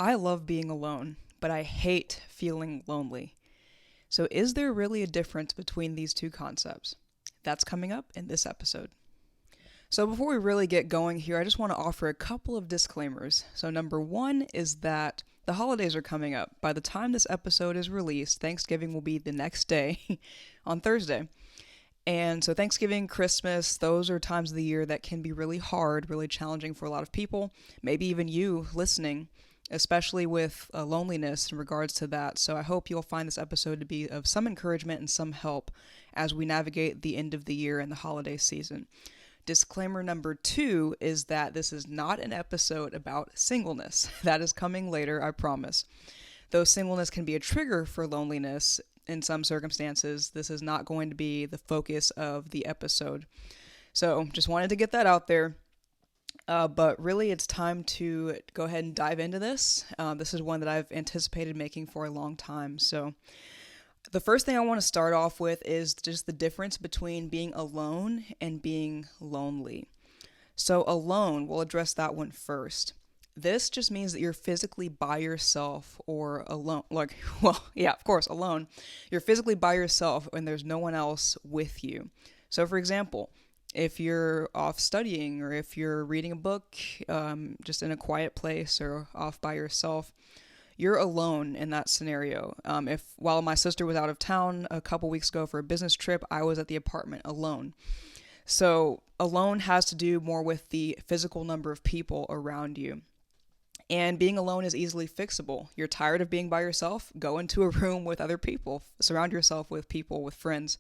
I love being alone, but I hate feeling lonely. So, is there really a difference between these two concepts? That's coming up in this episode. So, before we really get going here, I just want to offer a couple of disclaimers. So, number one is that the holidays are coming up. By the time this episode is released, Thanksgiving will be the next day on Thursday. And so, Thanksgiving, Christmas, those are times of the year that can be really hard, really challenging for a lot of people, maybe even you listening, especially with loneliness in regards to that. So, I hope you'll find this episode to be of some encouragement and some help as we navigate the end of the year and the holiday season. Disclaimer number two is that this is not an episode about singleness. That is coming later, I promise. Though singleness can be a trigger for loneliness in some circumstances, this is not going to be the focus of the episode. So just wanted to get that out there. But really, it's time to go ahead and dive into this. This is one that I've anticipated making for a long time. So the first thing I want to start off with is just the difference between being alone and being lonely. So alone, we'll address that one first. This just means that you're physically by yourself or alone. Of course, alone. You're physically by yourself and there's no one else with you. So for example, if you're off studying or if you're reading a book just in a quiet place or off by yourself, you're alone in that scenario. While my sister was out of town a couple weeks ago for a business trip, I was at the apartment alone. So alone has to do more with the physical number of people around you. And being alone is easily fixable. You're tired of being by yourself? Go into a room with other people. Surround yourself with people, with friends.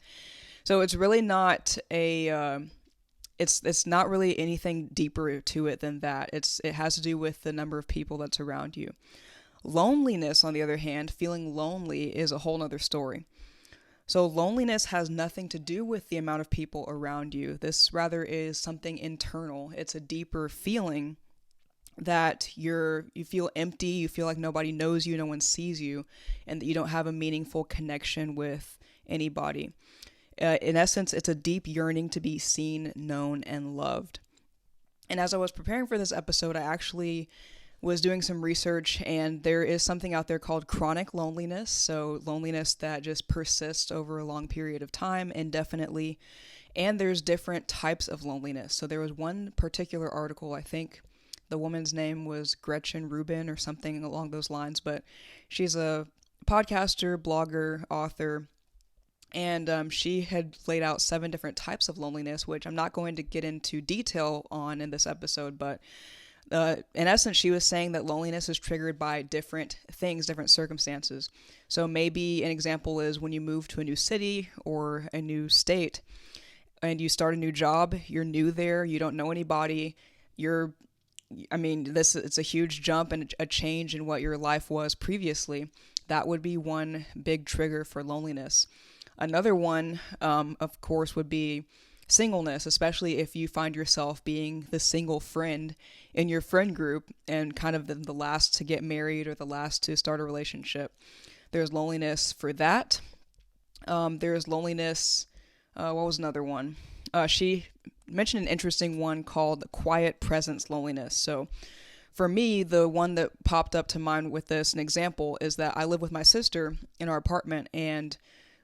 So it's really not it's not really anything deeper to it than that. It has to do with the number of people that's around you. Loneliness, on the other hand, feeling lonely is a whole nother story. So loneliness has nothing to do with the amount of people around you. This rather is something internal. It's a deeper feeling that you feel empty, you feel like nobody knows you, no one sees you, and that you don't have a meaningful connection with anybody. In essence, it's a deep yearning to be seen, known, and loved. And as I was preparing for this episode, I actually was doing some research, and there is something out there called chronic loneliness. So loneliness that just persists over a long period of time, indefinitely. And there's different types of loneliness. So there was one particular article, I think the woman's name was Gretchen Rubin or something along those lines, but she's a podcaster, blogger, author, and she had laid out 7 different types of loneliness, which I'm not going to get into detail on in this episode, but in essence, she was saying that loneliness is triggered by different things, different circumstances. So maybe an example is when you move to a new city or a new state and you start a new job, you're new there, you don't know anybody, it's a huge jump and a change in what your life was previously. That would be one big trigger for loneliness. Another one, of course, would be singleness, especially if you find yourself being the single friend in your friend group and kind of the last to get married or the last to start a relationship. There's loneliness for that. There's loneliness. What was another one? She mentioned an interesting one called quiet presence loneliness. So for me, the one that popped up to mind with this, an example, is that I live with my sister in our apartment, and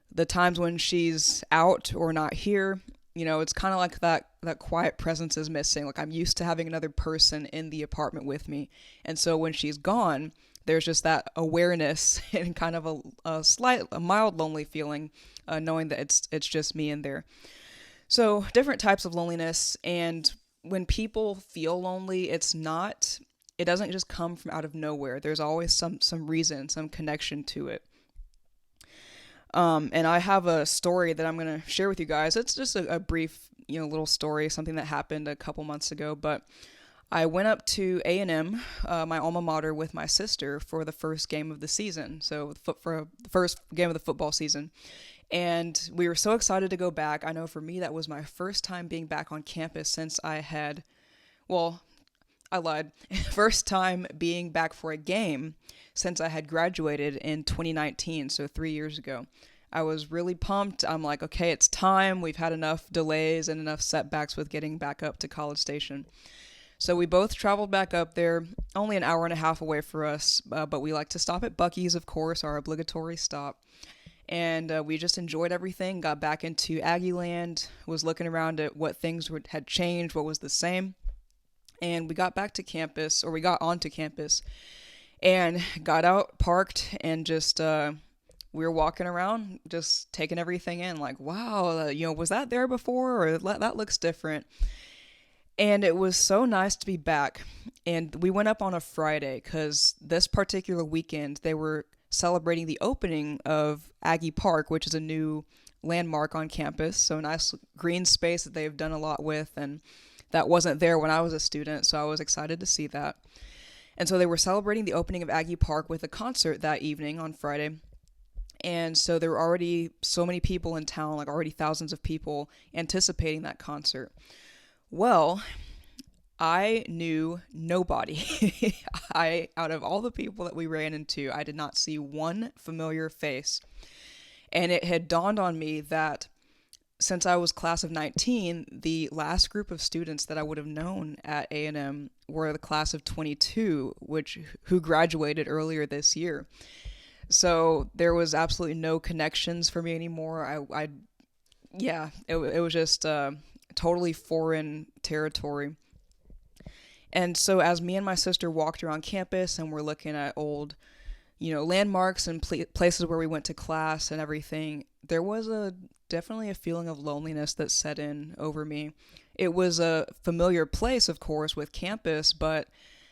the times when she's out or not here, it's kind of like that quiet presence is missing. Like I'm used to having another person in the apartment with me. And so when she's gone, there's just that awareness and kind of a mild lonely feeling, knowing that it's just me in there. So different types of loneliness. And when people feel lonely, it doesn't just come from out of nowhere. There's always some reason, some connection to it. And I have a story that I'm going to share with you guys. It's just a brief, little story, something that happened a couple months ago. But I went up to A&M, my alma mater, with my sister for the first game of the season. So for the first game of the football season. And we were so excited to go back. I know for me, that was my first time being back on campus since I lied. First time being back for a game since I had graduated in 2019, so 3 years ago. I was really pumped. I'm like, okay, it's time. We've had enough delays and enough setbacks with getting back up to College Station. So we both traveled back up there, only an hour and a half away for us, but we like to stop at Buc-ee's, of course, our obligatory stop. And we just enjoyed everything, got back into Aggie Land, was looking around at what things had changed, what was the same. And we got back to campus, or we got onto campus, and got out, parked, and just we were walking around, just taking everything in, like, wow, was that there before, or that looks different. And it was so nice to be back. And we went up on a Friday because this particular weekend they were celebrating the opening of Aggie Park, which is a new landmark on campus. So a nice green space that they've done a lot with, and that wasn't there when I was a student, so I was excited to see that. And so they were celebrating the opening of Aggie Park with a concert that evening on Friday. And so there were already so many people in town, like already thousands of people anticipating that concert. Well, I knew nobody. Out of all the people that we ran into, I did not see one familiar face. And it had dawned on me that since I was class of 19, the last group of students that I would have known at A&M were the class of 22, who graduated earlier this year. So there was absolutely no connections for me anymore. It was just totally foreign territory. And so as me and my sister walked around campus and we're looking at old, landmarks and places where we went to class and everything, there was definitely a feeling of loneliness that set in over me. It was a familiar place, of course, with campus, but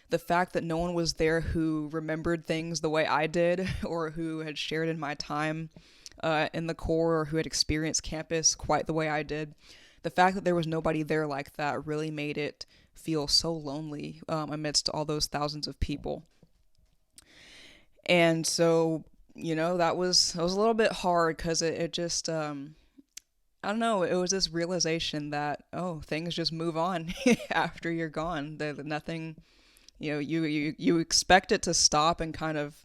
the fact that no one was there who remembered things the way I did, or who had shared in my time in the Corps, or who had experienced campus quite the way I did, the fact that there was nobody there like that really made it feel so lonely amidst all those thousands of people. And so, that was a little bit hard because it just, I don't know, it was this realization that, oh, things just move on after you're gone. Nothing, you expect it to stop and kind of,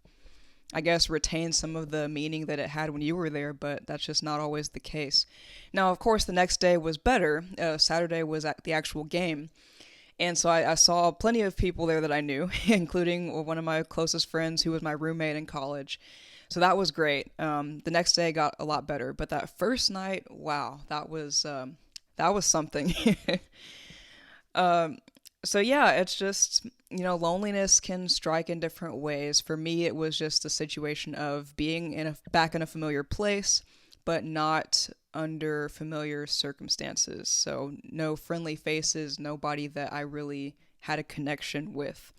I guess, retain some of the meaning that it had when you were there, but that's just not always the case. Now, of course, the next day was better. Saturday was at the actual game. And so I saw plenty of people there that I knew, including one of my closest friends who was my roommate in college. So that was great. The next day got a lot better, but that first night, wow, that was something. So yeah, it's just, loneliness can strike in different ways. For me, it was just a situation of being back in a familiar place, but not under familiar circumstances. So no friendly faces, nobody that I really had a connection with.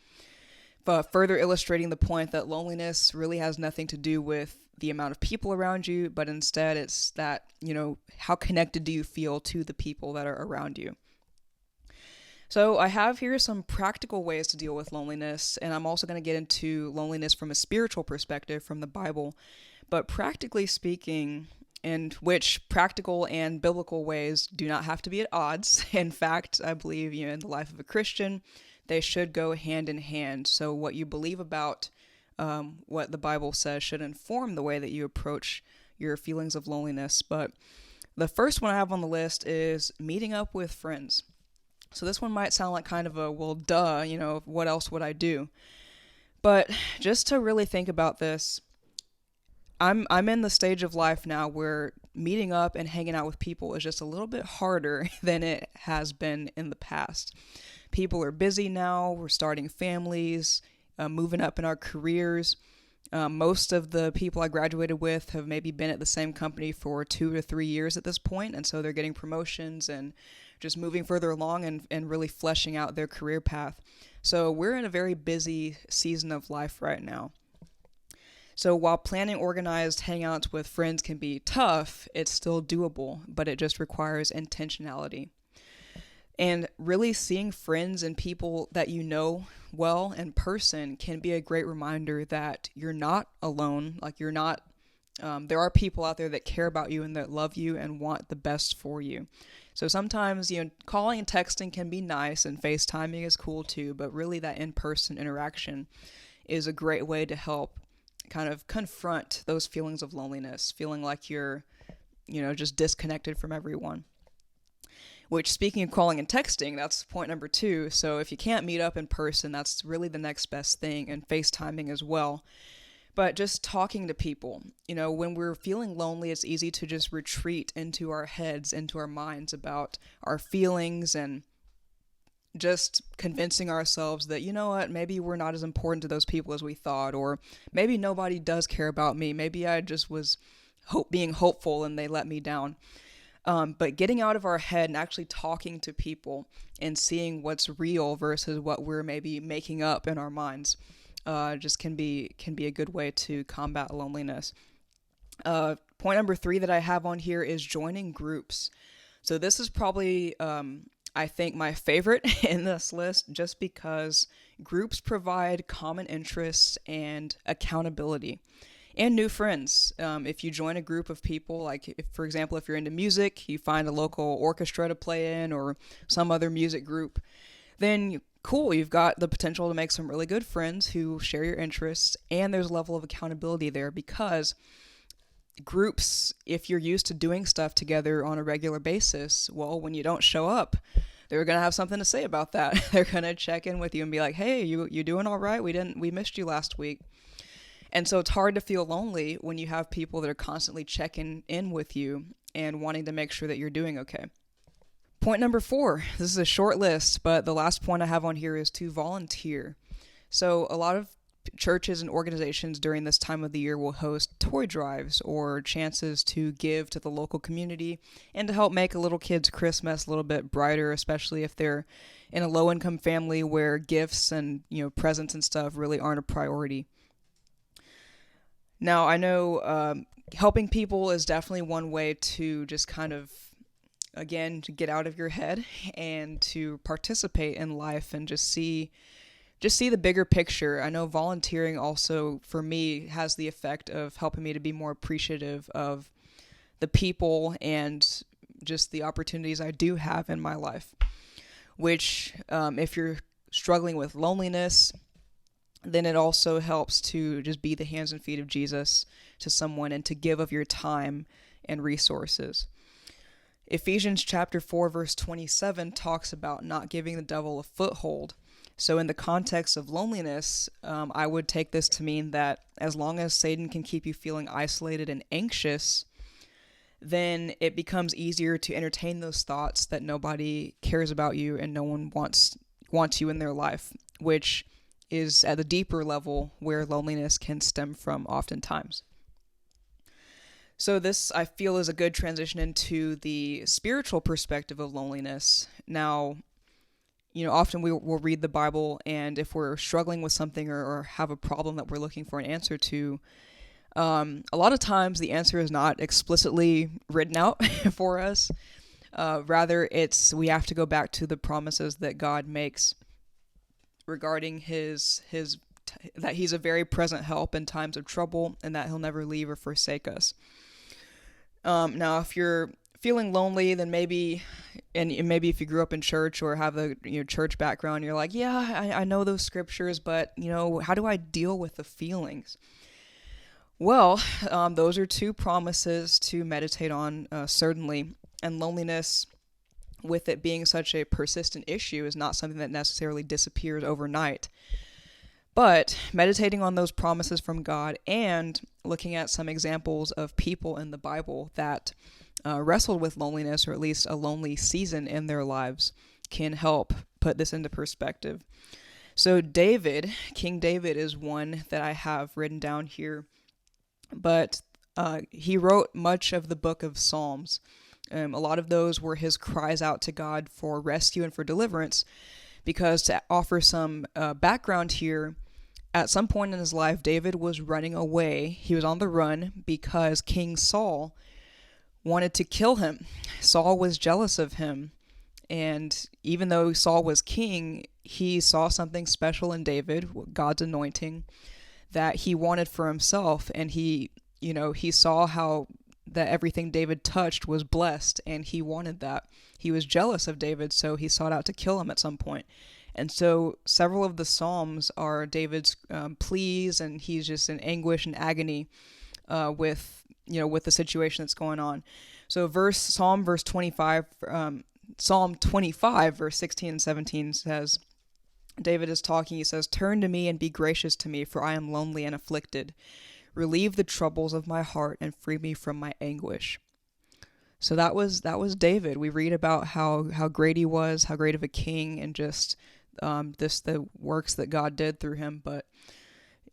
But further illustrating the point that loneliness really has nothing to do with the amount of people around you, but instead it's that, how connected do you feel to the people that are around you? So I have here some practical ways to deal with loneliness, and I'm also going to get into loneliness from a spiritual perspective from the Bible. But practically speaking, in which practical and biblical ways do not have to be at odds. In fact, I believe, in the life of a Christian, they should go hand in hand. So what you believe about what the Bible says should inform the way that you approach your feelings of loneliness. But the first one I have on the list is meeting up with friends. So this one might sound like kind of a, well, duh, what else would I do? But just to really think about this, I'm in the stage of life now where meeting up and hanging out with people is just a little bit harder than it has been in the past. People are busy now, we're starting families, moving up in our careers. Most of the people I graduated with have maybe been at the same company for 2 to 3 years at this point, and so they're getting promotions and just moving further along and really fleshing out their career path. So we're in a very busy season of life right now. So while planning organized hangouts with friends can be tough, it's still doable, but it just requires intentionality. And really seeing friends and people that you know well in person can be a great reminder that you're not alone. Like you're not, there are people out there that care about you and that love you and want the best for you. So sometimes, calling and texting can be nice, and FaceTiming is cool too, but really that in-person interaction is a great way to help kind of confront those feelings of loneliness, feeling like you're, just disconnected from everyone. Which, speaking of calling and texting, that's point number 2. So if you can't meet up in person, that's really the next best thing, and FaceTiming as well. But just talking to people, when we're feeling lonely, it's easy to just retreat into our heads, into our minds about our feelings, and just convincing ourselves that, maybe we're not as important to those people as we thought, or maybe nobody does care about me. Maybe I just was being hopeful and they let me down. But getting out of our head and actually talking to people and seeing what's real versus what we're maybe making up in our minds just can be a good way to combat loneliness. Point number 3 that I have on here is joining groups. So this is probably, I think, my favorite in this list, just because groups provide common interests and accountability and new friends. If you join a group of people, like for example, if you're into music, you find a local orchestra to play in or some other music group, then cool, you've got the potential to make some really good friends who share your interests, and there's a level of accountability there, because groups, if you're used to doing stuff together on a regular basis, well, when you don't show up, they're going to have something to say about that. They're going to check in with you and be like, hey, you doing all right? We missed you last week. And so it's hard to feel lonely when you have people that are constantly checking in with you and wanting to make sure that you're doing okay. Point number 4, this is a short list, but the last point I have on here is to volunteer. So a lot of churches and organizations during this time of the year will host toy drives or chances to give to the local community and to help make a little kid's Christmas a little bit brighter, especially if they're in a low-income family where gifts and presents and stuff really aren't a priority. Now, I know helping people is definitely one way to just kind of, again, to get out of your head and to participate in life and just see the bigger picture. I know volunteering also, for me, has the effect of helping me to be more appreciative of the people and just the opportunities I do have in my life, which if you're struggling with loneliness, then it also helps to just be the hands and feet of Jesus to someone and to give of your time and resources. Ephesians chapter 4, verse 27 talks about not giving the devil a foothold. So in the context of loneliness, I would take this to mean that as long as Satan can keep you feeling isolated and anxious, then it becomes easier to entertain those thoughts that nobody cares about you and no one wants you in their life, which is at the deeper level where loneliness can stem from oftentimes. So this, I feel, is a good transition into the spiritual perspective of loneliness. Now, often we'll read the Bible, and if we're struggling with something or have a problem that we're looking for an answer to, a lot of times the answer is not explicitly written out for us. Rather, we have to go back to the promises that God makes regarding that He's a very present help in times of trouble, and that He'll never leave or forsake us. Now, if you're feeling lonely, then maybe if you grew up in church or have a church background, you're like, yeah, I know those scriptures, but how do I deal with the feelings? Well, those are 2 promises to meditate on, certainly. And loneliness, with it being such a persistent issue, is not something that necessarily disappears overnight. But meditating on those promises from God and looking at some examples of people in the Bible that wrestled with loneliness, or at least a lonely season in their lives, can help put this into perspective. So King David is one that I have written down here, but he wrote much of the book of Psalms. A lot of those were his cries out to God for rescue and for deliverance, because to offer some background here, at some point in his life, David was running away. He was on the run because King Saul wanted to kill him. Saul was jealous of him. And even though Saul was king, he saw something special in David, God's anointing, that he wanted for himself. And he saw how that everything David touched was blessed, and he wanted that. He was jealous of David, so he sought out to kill him at some point. And so several of the Psalms are David's pleas, and he's just in anguish and agony with the situation that's going on. So Psalm verse 25, Psalm 25, verse 16 and 17 says, David is talking, he says, "Turn to me and be gracious to me, for I am lonely and afflicted. Relieve the troubles of my heart and free me from my anguish." So that was David. We read about how great he was, how great of a king, and just the works that God did through him. But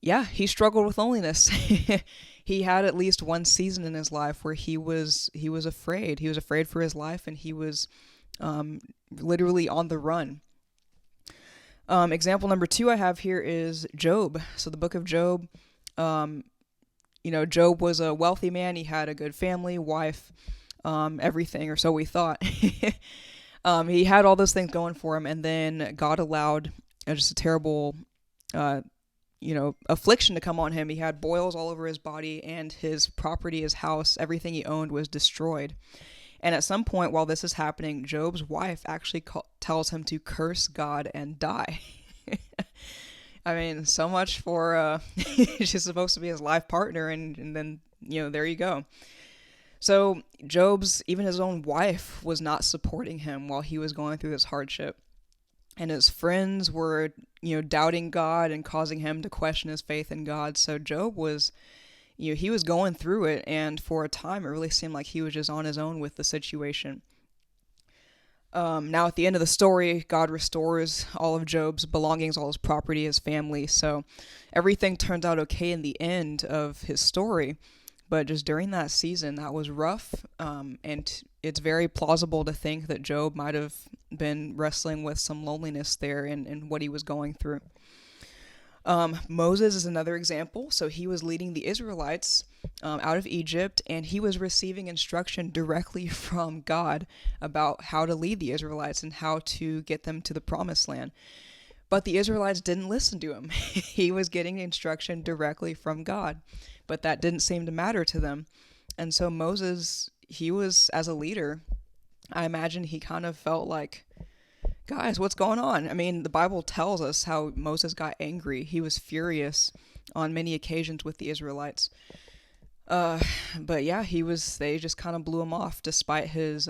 yeah, he struggled with loneliness. He had at least one season in his life where he was afraid. He was afraid for his life, and he was literally on the run. Example number 2 I have here is Job. So the book of Job, Job was a wealthy man. He had a good family, wife, everything, or so we thought. He had all those things going for him, and then God allowed just a terrible, affliction to come on him. He had boils all over his body, and his property, his house, everything he owned was destroyed. And at some point while this is happening, Job's wife actually tells him to curse God and die. I mean, so much for she's supposed to be his life partner, and then, there you go. So even his own wife was not supporting him while he was going through this hardship. And his friends were, doubting God and causing him to question his faith in God. So Job was, he was going through it, and for a time it really seemed like he was just on his own with the situation. Now at the end of the story, God restores all of Job's belongings, all his property, his family. So everything turned out okay in the end of his story. But just during that season, that was rough, and it's very plausible to think that Job might have been wrestling with some loneliness there in what he was going through. Moses is another example. So he was leading the Israelites out of Egypt, and he was receiving instruction directly from God about how to lead the Israelites and how to get them to the promised land. But the Israelites didn't listen to him. He was getting instruction directly from God, but that didn't seem to matter to them. And so Moses, he was, as a leader, I imagine he kind of felt like, guys, what's going on? I mean, the Bible tells us how Moses got angry. He was furious on many occasions with the Israelites. But yeah, they just kind of blew him off despite his,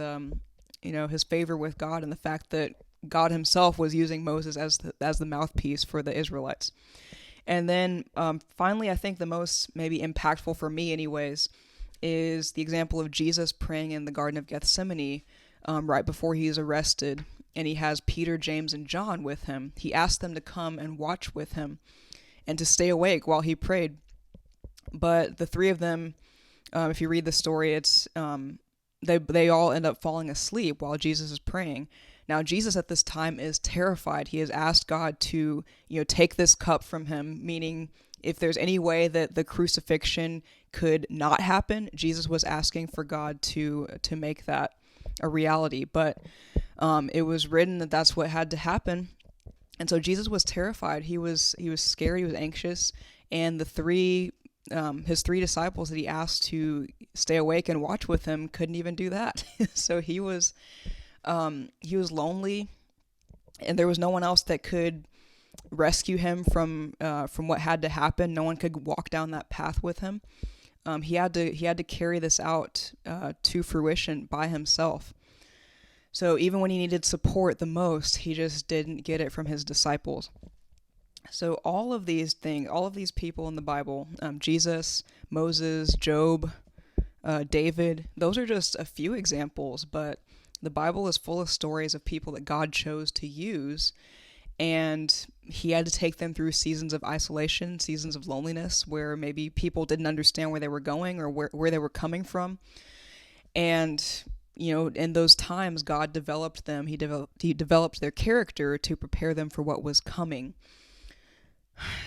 his favor with God and the fact that God himself was using Moses as the mouthpiece for the Israelites. And then finally, I think the most maybe impactful for me anyways is the example of Jesus praying in the Garden of Gethsemane right before he is arrested. And he has Peter, James, and John with him. He asked them to come and watch with him and to stay awake while he prayed. But the three of them, if you read the story, it's they all end up falling asleep while Jesus is praying. Now, Jesus at this time is terrified. He has asked God to, take this cup from him, meaning if there's any way that the crucifixion could not happen, Jesus was asking for God to make that a reality. But it was written that that's what had to happen. And so Jesus was terrified. He was scared. He was anxious. And his three disciples that he asked to stay awake and watch with him couldn't even do that. So he was lonely, and there was no one else that could rescue him from what had to happen. No one could walk down that path with him. He had to carry this out to fruition by himself. So even when he needed support the most, he just didn't get it from his disciples. So all of these people in the Bible, Jesus, Moses, Job, David, those are just a few examples, but the Bible is full of stories of people that God chose to use, and he had to take them through seasons of isolation, seasons of loneliness, where maybe people didn't understand where they were going or where they were coming from. And, in those times, God developed them. He developed their character to prepare them for what was coming.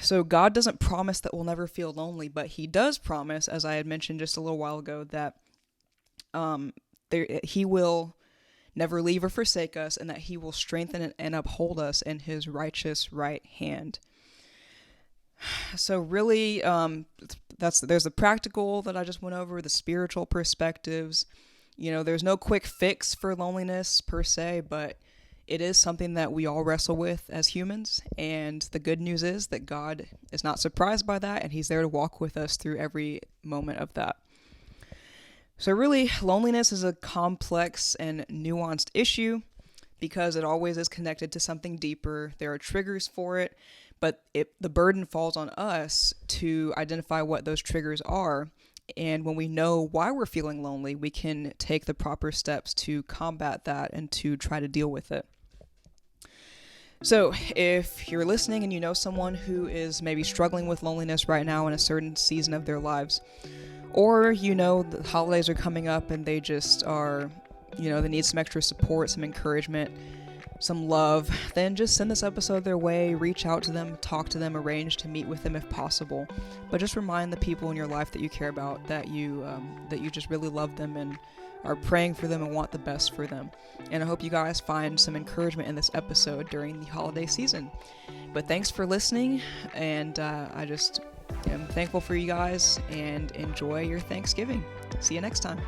So God doesn't promise that we'll never feel lonely, but he does promise, as I had mentioned just a little while ago, that he will never leave or forsake us, and that he will strengthen and uphold us in his righteous right hand. So really, there's the practical that I just went over, the spiritual perspectives. There's no quick fix for loneliness per se, but it is something that we all wrestle with as humans. And the good news is that God is not surprised by that, and he's there to walk with us through every moment of that. So really, loneliness is a complex and nuanced issue. because it always is connected to something deeper. There are triggers for it, but the burden falls on us to identify what those triggers are. And when we know why we're feeling lonely, we can take the proper steps to combat that and to try to deal with it. So if you're listening and you know someone who is maybe struggling with loneliness right now in a certain season of their lives, or the holidays are coming up and they just are, they need some extra support, some encouragement, some love, then just send this episode their way, reach out to them, talk to them, arrange to meet with them if possible. But just remind the people in your life that you care about that you just really love them and are praying for them and want the best for them. And I hope you guys find some encouragement in this episode during the holiday season. But thanks for listening, and I just am thankful for you guys, and enjoy your Thanksgiving. See you next time.